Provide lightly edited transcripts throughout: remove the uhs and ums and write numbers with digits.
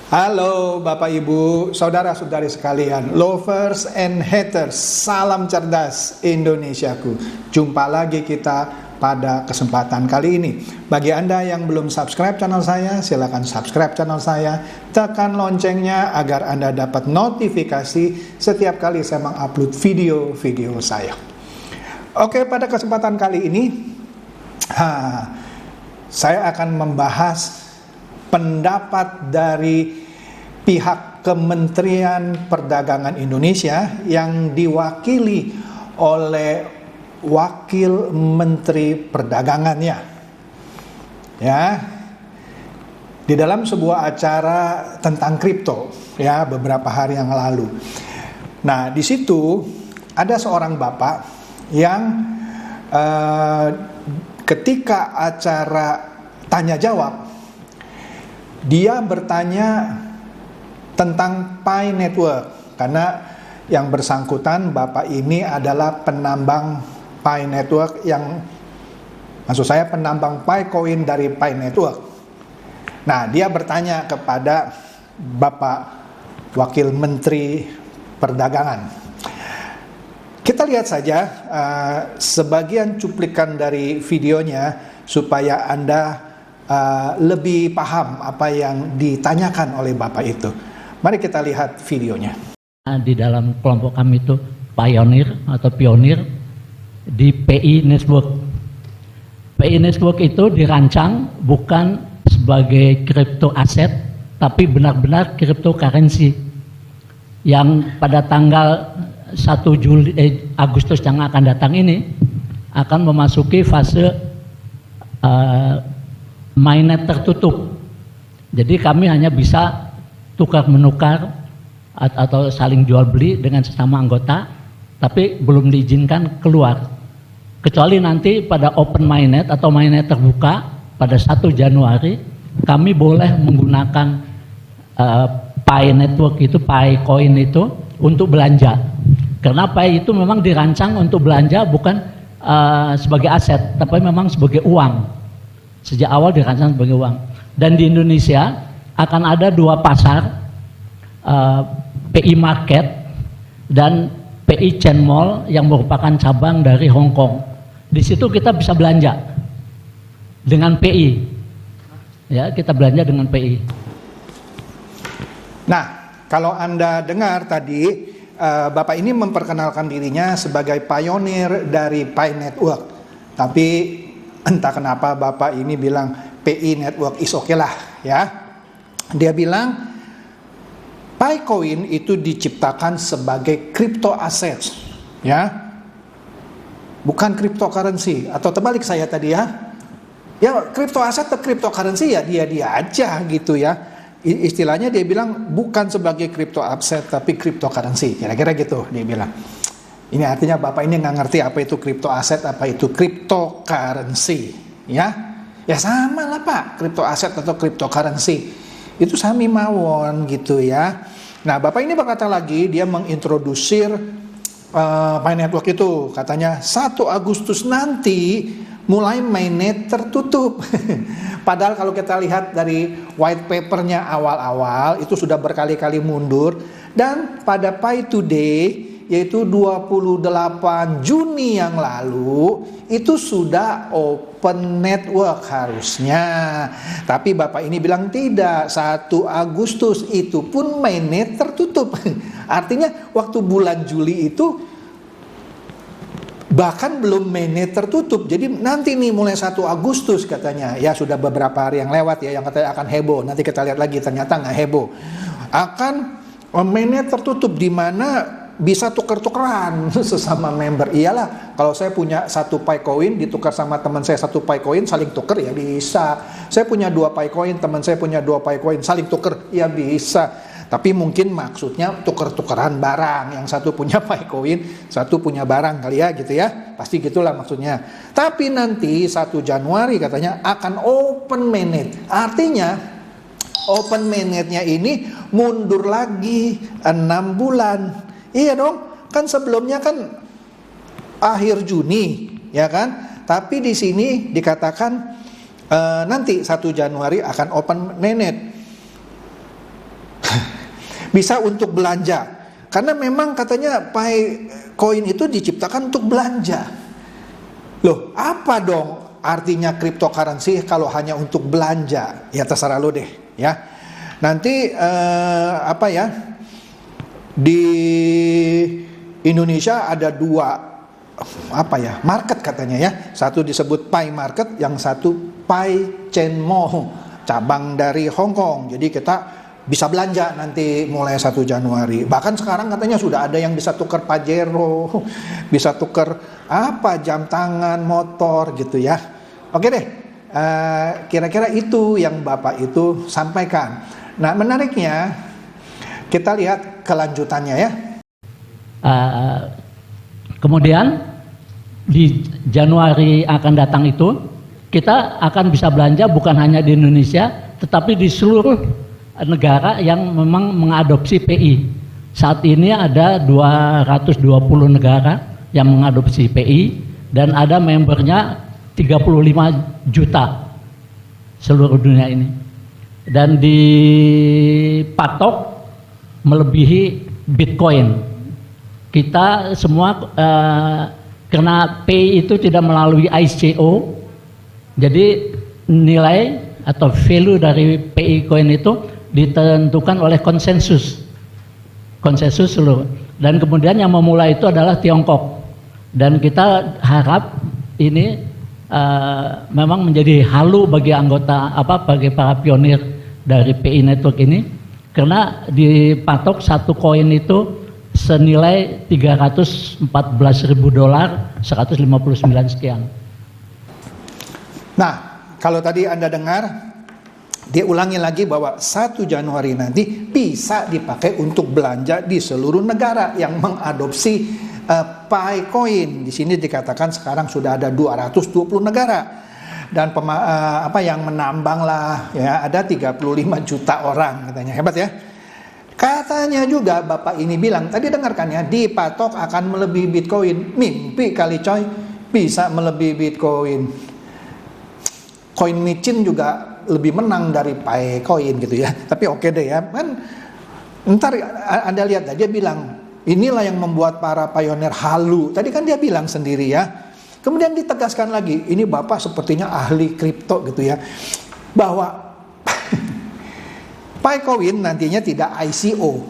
Halo Bapak Ibu, saudara-saudari sekalian, lovers and haters, salam cerdas Indonesiaku. Jumpa lagi kita pada kesempatan kali ini. Bagi Anda yang belum subscribe channel saya, silakan subscribe channel saya, tekan loncengnya agar Anda dapat notifikasi setiap kali saya mengupload video-video saya. Oke, pada kesempatan kali ini saya akan membahas pendapat dari pihak Kementerian Perdagangan Indonesia yang diwakili oleh Wakil Menteri Perdagangannya. Ya. Di dalam sebuah acara tentang kripto, ya, beberapa hari yang lalu. Nah, di situ ada seorang bapak yang ketika acara tanya jawab, dia bertanya tentang Pi Network, karena yang bersangkutan bapak ini adalah penambang Pi Network, yang maksud saya penambang Pi Coin dari Pi Network. Nah, dia bertanya kepada Bapak Wakil Menteri Perdagangan. Kita lihat saja sebagian cuplikan dari videonya supaya Anda lebih paham apa yang ditanyakan oleh Bapak itu. Mari kita lihat videonya. Di dalam kelompok kami itu pionir di PI Network. PI Network itu dirancang bukan sebagai crypto aset, tapi benar-benar cryptocurrency yang pada tanggal 1 Agustus yang akan datang ini akan memasuki fase mainnet tertutup. Jadi kami hanya bisa tukar-menukar atau saling jual beli dengan sesama anggota, tapi belum diizinkan keluar. Kecuali nanti pada open mainnet atau mainnet terbuka pada 1 Januari, kami boleh menggunakan Pi Network itu, Pi Coin itu untuk belanja. Karena Pi itu memang dirancang untuk belanja, bukan sebagai aset, tapi memang sebagai uang. Sejak awal dirancang sebagai uang. Dan di Indonesia akan ada 2 pasar, PI Market dan PI Chain Mall yang merupakan cabang dari Hong Kong. Di situ kita bisa belanja dengan PI. Ya, kita belanja dengan PI. Nah, kalau Anda dengar tadi, Bapak ini memperkenalkan dirinya sebagai pionir dari Pi Network. Tapi entah kenapa Bapak ini bilang PI Network is okay lah, ya. Dia bilang Pi Coin itu diciptakan sebagai crypto assets, ya, bukan cryptocurrency. Atau terbalik saya tadi, ya. Ya, crypto asset atau cryptocurrency ya dia aja gitu, ya. Istilahnya dia bilang bukan sebagai crypto asset tapi cryptocurrency, kira-kira gitu dia bilang. Ini artinya Bapak ini nggak ngerti apa itu crypto asset, apa itu cryptocurrency, ya. Ya sama lah Pak, crypto asset atau cryptocurrency itu sami mawon gitu, ya. Nah, Bapak ini berkata lagi, dia mengintrodusir Pi Network itu, katanya 1 Agustus nanti mulai mainnet tertutup. Padahal kalau kita lihat dari white papernya awal-awal itu sudah berkali-kali mundur, dan pada Pi Today yaitu 28 Juni yang lalu itu sudah open network harusnya. Tapi Bapak ini bilang tidak, 1 Agustus itu pun mainnet tertutup. Artinya waktu bulan Juli itu bahkan belum mainnet tertutup. Jadi nanti nih mulai 1 Agustus katanya, ya sudah beberapa hari yang lewat ya, yang katanya akan heboh. Nanti kita lihat lagi, ternyata nggak heboh. Akan mainnet tertutup, di mana bisa tuker-tukeran sesama member. Iyalah, kalau saya punya 1 Pi Coin ditukar sama teman saya 1 Pi Coin, saling tuker ya bisa. Saya punya 2 Pi Coin, teman saya punya 2 Pi Coin, saling tuker ya bisa. Tapi mungkin maksudnya tuker-tukeran barang, yang satu punya Pi Coin, satu punya barang kali ya gitu ya. Pasti gitulah maksudnya. Tapi nanti 1 Januari katanya akan open mainnet. Artinya open mainnetnya ini mundur lagi 6 bulan. Iya dong, kan sebelumnya kan akhir Juni, ya kan? Tapi di sini dikatakan nanti 1 Januari akan open mainnet. bisa untuk belanja. Karena memang katanya Picoin itu diciptakan untuk belanja. Loh, apa dong artinya cryptocurrency kalau hanya untuk belanja? Ya terserah lo deh ya. Nanti di Indonesia ada dua market katanya ya. Satu disebut Pi Market, yang satu Pi Chain Mo, cabang dari Hong Kong. Jadi kita bisa belanja nanti mulai 1 Januari. Bahkan sekarang katanya sudah ada yang bisa tukar Pajero, bisa tukar jam tangan, motor gitu ya. Oke deh, kira-kira itu yang Bapak itu sampaikan. Nah, menariknya kita lihat kelanjutannya ya. Kemudian di Januari akan datang itu kita akan bisa belanja bukan hanya di Indonesia, tetapi di seluruh negara yang memang mengadopsi PI. Saat ini ada 220 negara yang mengadopsi PI dan ada membernya 35 juta seluruh dunia ini. Dan dipatok melebihi Bitcoin. Kita semua karena PI itu tidak melalui ICO, jadi nilai atau value dari PI coin itu ditentukan oleh konsensus seluruh. Dan kemudian yang memulai itu adalah Tiongkok. Dan kita harap ini memang menjadi halu bagi bagi para pionir dari PI Network ini, karena dipatok satu koin itu senilai $314.000, 159 sekian. Nah, kalau tadi Anda dengar, dia ulangi lagi bahwa 1 Januari nanti bisa dipakai untuk belanja di seluruh negara yang mengadopsi Picoin. Di sini dikatakan sekarang sudah ada 220 negara. Dan yang menambang lah ya, ada 35 juta orang katanya. Hebat ya. Katanya juga Bapak ini bilang, tadi dengarkan ya, dipatok akan melebihi Bitcoin. Mimpi kali coy, bisa melebihi Bitcoin. Koin micin juga lebih menang dari Picoin gitu ya. Tapi oke deh ya, kan ntar Anda lihat aja, bilang inilah yang membuat para pionir halu. Tadi kan dia bilang sendiri ya. Kemudian ditegaskan lagi, ini Bapak sepertinya ahli kripto gitu ya, bahwa Picoin nantinya tidak ICO.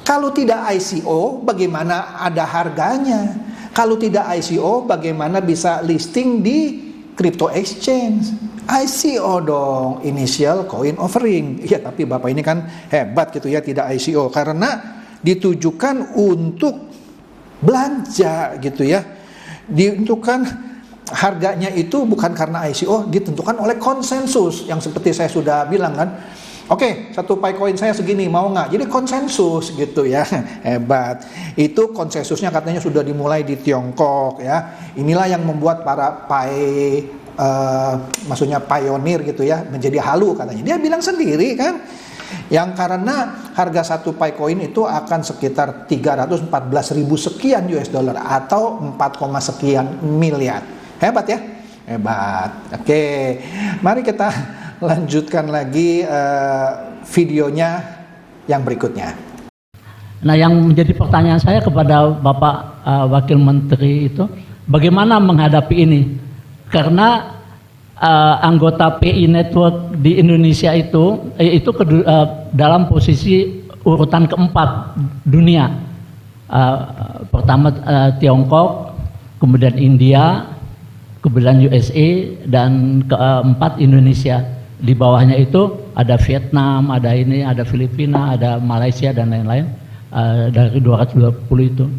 Kalau tidak ICO, bagaimana ada harganya? Kalau tidak ICO, bagaimana bisa listing di crypto exchange? ICO dong, initial coin offering. Ya, tapi Bapak ini kan hebat gitu ya, tidak ICO karena ditujukan untuk belanja gitu ya. Ditentukan harganya itu bukan karena ICO, ditentukan oleh konsensus yang seperti saya sudah bilang kan. Oke, satu Picoin saya segini, mau nggak? Jadi konsensus gitu ya, hebat. Itu konsensusnya katanya sudah dimulai di Tiongkok ya. Inilah yang membuat para maksudnya pionir gitu ya menjadi halu katanya. Dia bilang sendiri kan, yang karena harga satu Picoin itu akan sekitar 314.000 sekian US dollar atau 4, sekian miliar. Hebat ya? Hebat. Oke, mari kita lanjutkan lagi videonya yang berikutnya. Nah, yang menjadi pertanyaan saya kepada Bapak Wakil Menteri itu, bagaimana menghadapi ini? Karena anggota PI Network di Indonesia itu dalam posisi urutan keempat dunia. Pertama Tiongkok, kemudian India, kemudian USA, dan keempat Indonesia. Di bawahnya itu ada Vietnam, ada Filipina, ada Malaysia dan lain-lain dari 220 itu.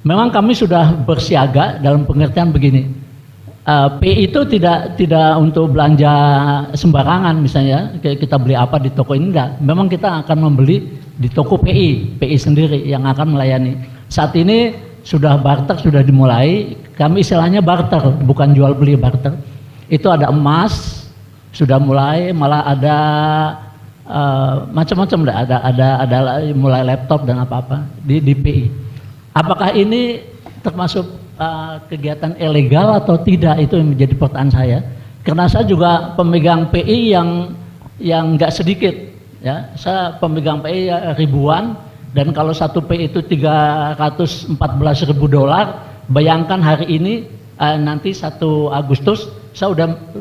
Memang kami sudah bersiaga dalam pengertian begini. PI itu tidak untuk belanja sembarangan, misalnya kita beli apa di toko ini, enggak. Memang kita akan membeli di toko PI sendiri yang akan melayani. Saat ini sudah barter, sudah dimulai. Kami istilahnya barter, bukan jual beli, barter. Itu ada emas, sudah mulai, malah ada macam-macam, ada mulai laptop dan apa-apa di PI. Apakah ini termasuk kegiatan ilegal atau tidak, itu yang menjadi pertanyaan saya, karena saya juga pemegang PI yang nggak sedikit Ya, saya pemegang PI ribuan, dan kalau satu PI itu 314.000 dolar, bayangkan hari ini nanti 1 Agustus saya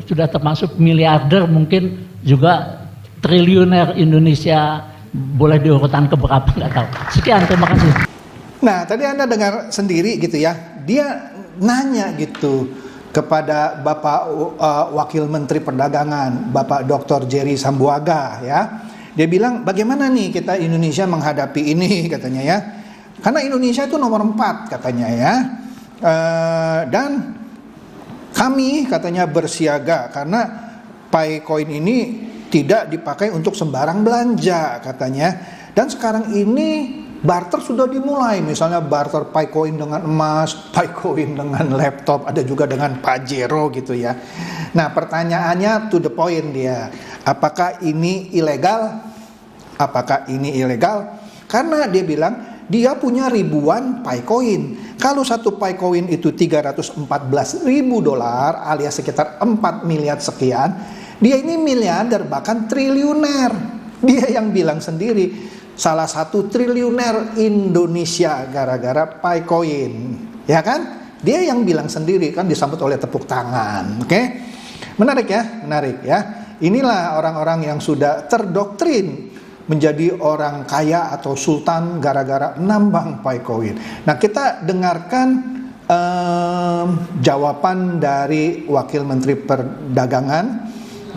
sudah termasuk miliarder, mungkin juga triliuner Indonesia, boleh di urutan keberapa nggak tahu. Sekian, terima kasih. Nah, tadi Anda dengar sendiri gitu ya, dia nanya gitu kepada Bapak Wakil Menteri Perdagangan, Bapak Dr. Jerry Sambuaga ya. Dia bilang, bagaimana nih kita Indonesia menghadapi ini katanya ya. Karena Indonesia itu nomor 4 katanya ya. Dan kami katanya bersiaga karena PiCoin ini tidak dipakai untuk sembarang belanja katanya. Dan sekarang ini barter sudah dimulai, misalnya barter PiCoin dengan emas, PiCoin dengan laptop, ada juga dengan Pajero gitu ya. Nah, pertanyaannya to the point dia, apakah ini ilegal? Apakah ini ilegal? Karena dia bilang dia punya ribuan PiCoin. Kalau satu PiCoin itu 314.000 dolar alias sekitar 4 miliar sekian, dia ini miliarder bahkan triliuner. Dia yang bilang sendiri salah satu triliuner Indonesia gara-gara PiCoin, ya kan? Dia yang bilang sendiri, kan disambut oleh tepuk tangan. Oke? Menarik ya. Inilah orang-orang yang sudah terdoktrin menjadi orang kaya atau sultan gara-gara nambang PiCoin. Nah, kita dengarkan jawaban dari Wakil Menteri Perdagangan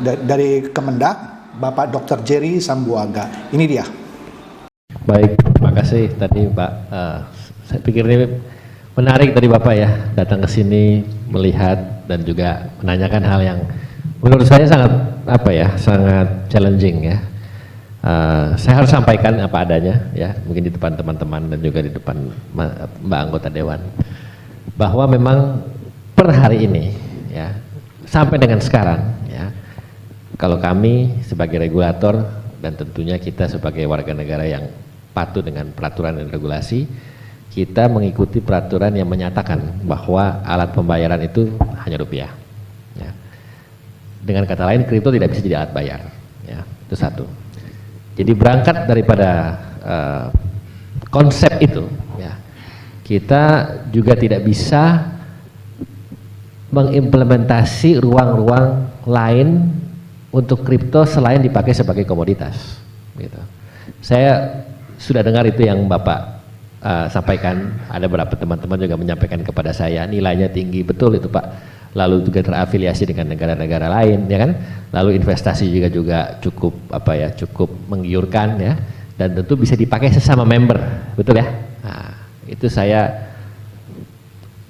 dari Kemendak, Bapak Dr. Jerry Sambuaga. Ini dia. Baik, terima kasih tadi Pak. Saya pikir ini menarik tadi Bapak ya, datang ke sini melihat dan juga menanyakan hal yang menurut saya sangat sangat challenging ya. Saya harus sampaikan apa adanya ya, mungkin di depan teman-teman dan juga di depan Mbak anggota Dewan, bahwa memang per hari ini ya, sampai dengan sekarang ya, kalau kami sebagai regulator dan tentunya kita sebagai warga negara yang patuh dengan peraturan dan regulasi, kita mengikuti peraturan yang menyatakan bahwa alat pembayaran itu hanya rupiah ya. Dengan kata lain, kripto tidak bisa jadi alat bayar ya, itu satu. Jadi berangkat daripada konsep itu ya, kita juga tidak bisa mengimplementasi ruang-ruang lain untuk kripto selain dipakai sebagai komoditas gitu. Saya sudah dengar itu yang Bapak sampaikan, ada beberapa teman-teman juga menyampaikan kepada saya nilainya tinggi, betul itu Pak, lalu juga terafiliasi dengan negara-negara lain ya kan, lalu investasi juga cukup cukup menggiurkan ya, dan tentu bisa dipakai sesama member, betul ya. Nah, itu saya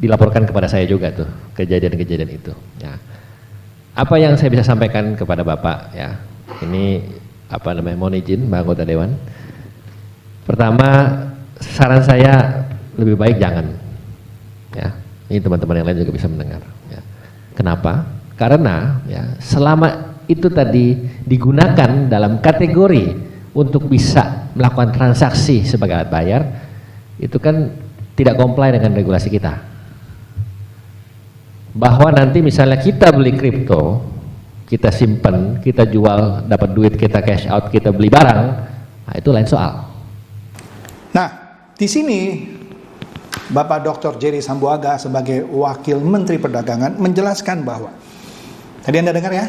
dilaporkan kepada saya juga tuh kejadian-kejadian itu ya. Apa yang saya bisa sampaikan kepada Bapak ya, ini mohon izin Mbak anggota Dewan. Pertama, saran saya lebih baik jangan ya, ini teman-teman yang lain juga bisa mendengar ya. Kenapa? Karena ya, selama itu tadi digunakan dalam kategori untuk bisa melakukan transaksi sebagai alat bayar, itu kan tidak comply dengan regulasi kita. Bahwa nanti misalnya kita beli kripto, kita simpen, kita jual, dapat duit, kita cash out, kita beli barang, nah itu lain soal. Nah, di sini Bapak Dr. Jerry Sambuaga sebagai Wakil Menteri Perdagangan menjelaskan bahwa tadi Anda dengar ya,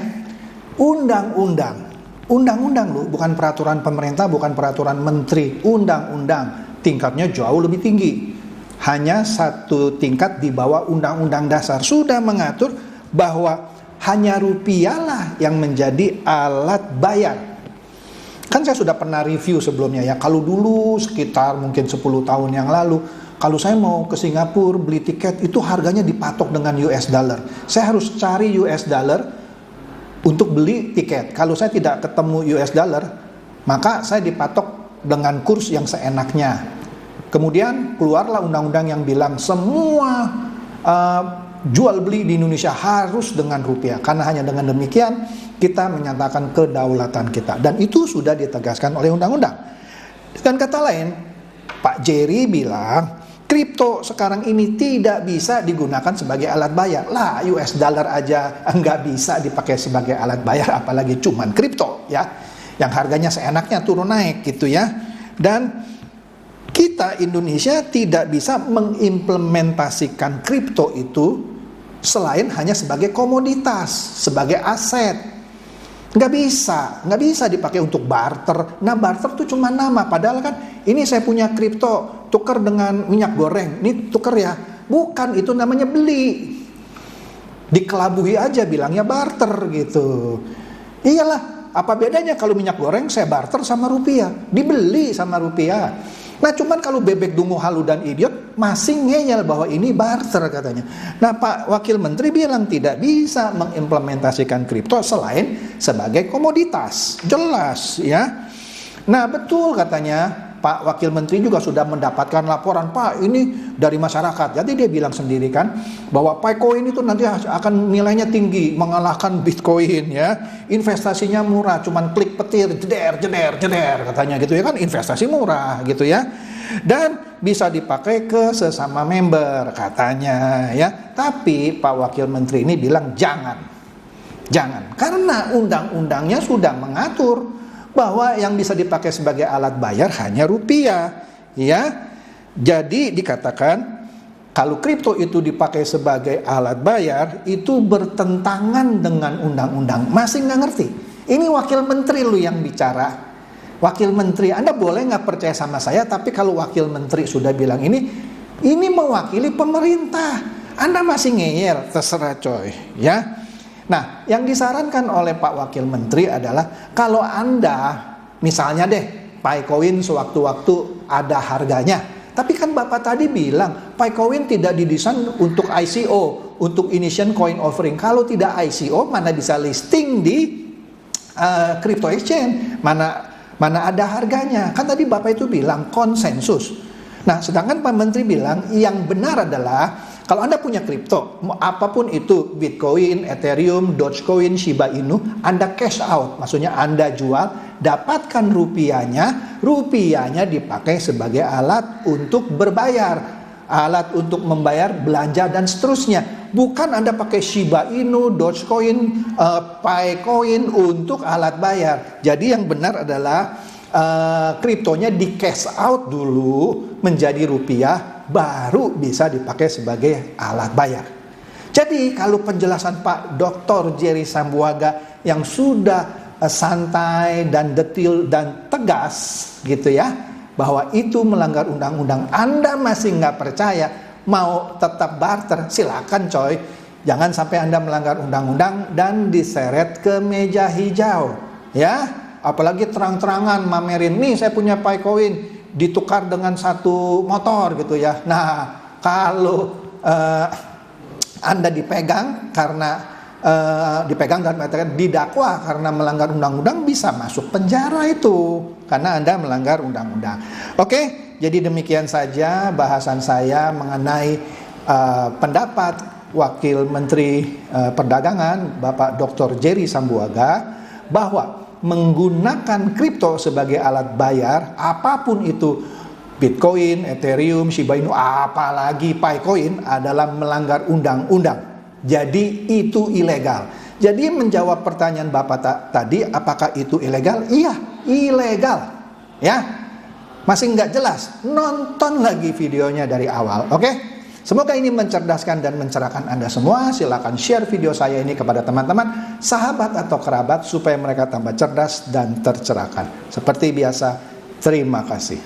undang-undang loh, bukan peraturan pemerintah, bukan peraturan menteri, undang-undang tingkatnya jauh lebih tinggi. Hanya satu tingkat di bawah undang-undang dasar sudah mengatur bahwa hanya rupiahlah yang menjadi alat bayar. Kan saya sudah pernah review sebelumnya ya, kalau dulu sekitar mungkin 10 tahun yang lalu, kalau saya mau ke Singapura beli tiket itu harganya dipatok dengan US dollar. Saya harus cari US dollar untuk beli tiket. Kalau saya tidak ketemu US dollar, maka saya dipatok dengan kurs yang seenaknya. Kemudian keluarlah undang-undang yang bilang semua jual beli di Indonesia harus dengan rupiah, karena hanya dengan demikian kita menyatakan kedaulatan kita, dan itu sudah ditegaskan oleh undang-undang. Dengan kata lain, Pak Jerry bilang kripto sekarang ini tidak bisa digunakan sebagai alat bayar. Lah, US dollar aja nggak bisa dipakai sebagai alat bayar, apalagi cuman kripto ya. yang harganya seenaknya turun naik gitu ya. Dan kita Indonesia tidak bisa mengimplementasikan kripto itu selain hanya sebagai komoditas, sebagai aset. Nggak bisa dipakai untuk barter. Nah, barter itu cuma nama, padahal kan ini saya punya kripto, tukar dengan minyak goreng, ini tukar ya. Bukan, itu namanya beli. Dikelabuhi aja bilangnya barter gitu. Iyalah, apa bedanya kalau minyak goreng saya barter sama rupiah, dibeli sama rupiah. Nah, cuman kalau bebek dungu halu dan idiot masih ngeyel bahwa ini barter katanya. Nah, Pak Wakil Menteri bilang tidak bisa mengimplementasikan kripto selain sebagai komoditas. Jelas ya. Nah, betul katanya Pak Wakil Menteri juga sudah mendapatkan laporan, Pak, ini dari masyarakat. Jadi dia bilang sendiri kan bahwa Picoin itu nanti akan nilainya tinggi, mengalahkan Bitcoin ya. Investasinya murah, cuman klik petir, jeder katanya gitu ya kan, investasi murah gitu ya. Dan bisa dipakai ke sesama member katanya ya. Tapi Pak Wakil Menteri ini bilang jangan. Karena undang-undangnya sudah mengatur bahwa yang bisa dipakai sebagai alat bayar hanya rupiah, ya. Jadi dikatakan kalau kripto itu dipakai sebagai alat bayar itu bertentangan dengan undang-undang. Masih nggak ngerti? Ini Wakil Menteri lu yang bicara. Wakil Menteri, Anda boleh nggak percaya sama saya, tapi kalau Wakil Menteri sudah bilang ini mewakili pemerintah. Anda masih ngeyel, terserah coy, ya. Nah, yang disarankan oleh Pak Wakil Menteri adalah kalau Anda, misalnya deh, Picoin sewaktu-waktu ada harganya. Tapi kan Bapak tadi bilang, Picoin tidak didesain untuk ICO, untuk Initial Coin Offering. Kalau tidak ICO, mana bisa listing di crypto exchange? Mana ada harganya? Kan tadi Bapak itu bilang konsensus. Nah, sedangkan Pak Menteri bilang yang benar adalah kalau Anda punya kripto, apapun itu, Bitcoin, Ethereum, Dogecoin, Shiba Inu, Anda cash out, maksudnya Anda jual, dapatkan rupiahnya dipakai sebagai alat untuk berbayar, alat untuk membayar belanja dan seterusnya. Bukan Anda pakai Shiba Inu, Dogecoin, Picoin untuk alat bayar. Jadi yang benar adalah kriptonya di cash out dulu menjadi rupiah, baru bisa dipakai sebagai alat bayar. Jadi kalau penjelasan Pak Dr. Jerry Sambuaga yang sudah santai dan detail dan tegas gitu ya, bahwa itu melanggar undang-undang, Anda masih nggak percaya, mau tetap barter, silakan coy. Jangan sampai Anda melanggar undang-undang dan diseret ke meja hijau ya. Apalagi terang-terangan mamerin, nih saya punya Picoin, ditukar dengan satu motor gitu ya. Nah, kalau Anda dipegang karena dipegang dan didakwa karena melanggar undang-undang, bisa masuk penjara itu karena Anda melanggar undang-undang. Oke, jadi demikian saja bahasan saya mengenai pendapat Wakil Menteri Perdagangan Bapak Dr. Jerry Sambuaga bahwa menggunakan kripto sebagai alat bayar, apapun itu, Bitcoin, Ethereum, Shiba Inu, apalagi Picoin, adalah melanggar undang-undang. Jadi itu ilegal. Jadi menjawab pertanyaan Bapak tadi, apakah itu ilegal? Iya, ilegal. Ya, masih nggak jelas? Nonton lagi videonya dari awal, oke? Semoga ini mencerdaskan dan mencerahkan Anda semua. Silakan share video saya ini kepada teman-teman, sahabat atau kerabat supaya mereka tambah cerdas dan tercerahkan. Seperti biasa, terima kasih.